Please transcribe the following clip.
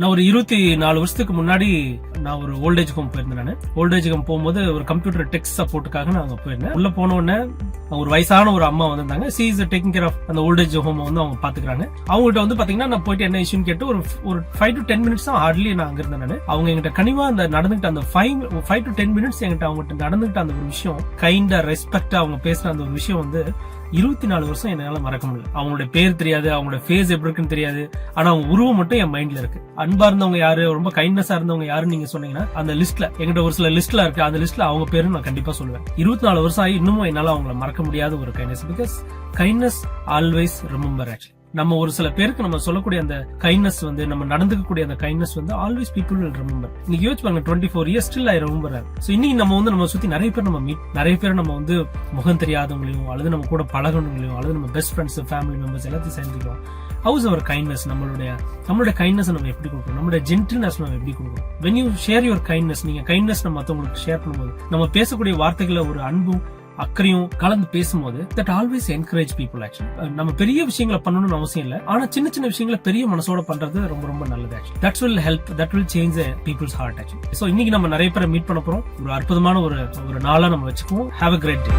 நான் ஒரு 24 வருஷத்துக்கு முன்னாடி நான் ஒரு ஓல்டேஜ் ஹோம் போயிருந்தேன். நான் ஓல்டேஜ் ஹோம் போகும்போது ஒரு கம்ப்யூட்டர் டெக் சப்போர்ட்டுக்காக நான் அங்க போயிருந்தேன். உள்ள போன உடனே ஒரு வயசான ஒரு அம்மா வந்திருந்தாங்க. She is taking care of அந்த ஓல்டேஜ் ஹோம் வந்து அவங்க பாத்துக்கிறாங்க. அவங்ககிட்ட வந்து பாத்தீங்கன்னா நான் போயிட்டு என்ன இஷ்யூன்னு கேட்டு ஒரு 5 to 10 மினிட்ஸ் தான் ஹார்ட்லி நான் அங்க இருந்தேன். நான் அவங்க எங்கிட்ட கனிவா அந்த நடந்துகிட்ட அந்த 5 to 10 மினிட்ஸ் எங்கிட்ட அவங்க நடந்துகிட்ட அந்த ஒரு விஷயம், கைண்டா ரெஸ்பெக்டா அவங்க பேசுற அந்த ஒரு விஷயம் வந்து 24 வருஷம் என்னால மறக்க முடியல. அவங்களோட பேர் தெரியாது, அவங்களோட ஃபேஸ் எப்படி இருக்குன்னு தெரியாது, ஆனா அவங்க உருவம் மட்டும் என் மைண்ட்ல இருக்கு. அன்பா இருந்தவங்க யாரு, ரொம்ப கைண்ட்னஸா இருந்தவங்க யாருன்னு நீங்க சொன்னீங்கன்னா அந்த லிஸ்ட்ல எங்கிட்ட ஒரு சில லிஸ்ட்ல இருக்கு. அந்த லிஸ்ட்ல அவங்க பேரும் நான் கண்டிப்பா சொல்லுவேன். 24 வருஷம் ஆகி இன்னமும் என்னால அவங்கள மறக்க முடியாத ஒரு kindness. Because kindness always remember. Actually நம்ம ஒரு சில பேருக்கு நம்ம சொல்லக்கூடிய அந்த கைண்ட்னஸ் வந்து, நம்ம நடந்துக்கக்கூடிய அந்த கைண்ட்னஸ் வந்து ஆல்வேஸ் பீப்புள் வில் ரிமெம்பர். இன்னைக்கு யோசிச்சு பாருங்க, 24 years still I remember. So இன்னைக்கு நம்ம சுத்தி நிறைய பேர் நம்ம மீட், நிறைய பேர் நம்ம வந்து முகம் தெரியாதவங்களையும் அல்லது நம்ம கூட பழகணுங்களையும் அல்லது நம்ம பெஸ்ட் ஃப்ரெண்ட்ஸ், ஃபேமிலி மெம்பர்ஸ் எல்லாத்தையும் சேர்ந்துக்கிறோம். ஹவுஸ் அவர் கைண்ட்னஸ், நம்மளுடைய கைண்ட்னஸ் நம்ம எப்படி கொடுக்கணும், நம்மளுடைய ஜென்டில்னஸ் நம்ம எப்படி கொடுக்கணும். When you share your kindness, நீங்க கைண்ட்னஸ் நம்ம மத்தவங்களுக்கு ஷேர் பண்ணும்போது, நம்ம பேசக்கூடிய வார்த்தைகளை ஒரு அன்பும் அக்கறையும் கலந்து பேசும்போது that always encourage people. Actually நம்ம பெரிய விஷயங்களை பண்ணணும்னு அவசியம் இல்ல, ஆனா சின்ன சின்ன விஷயங்களை பெரிய மனசோட பண்றது ரொம்ப ரொம்ப நல்லது. Actually that will help, that will change people's heart. Actually so இன்னைக்கு நம்ம நிறைய பேரை மீட் பண்ண போறோம். ஒரு அற்புதமான ஒரு நாளா நம்ம வச்சுக்குவோம். Have a great day.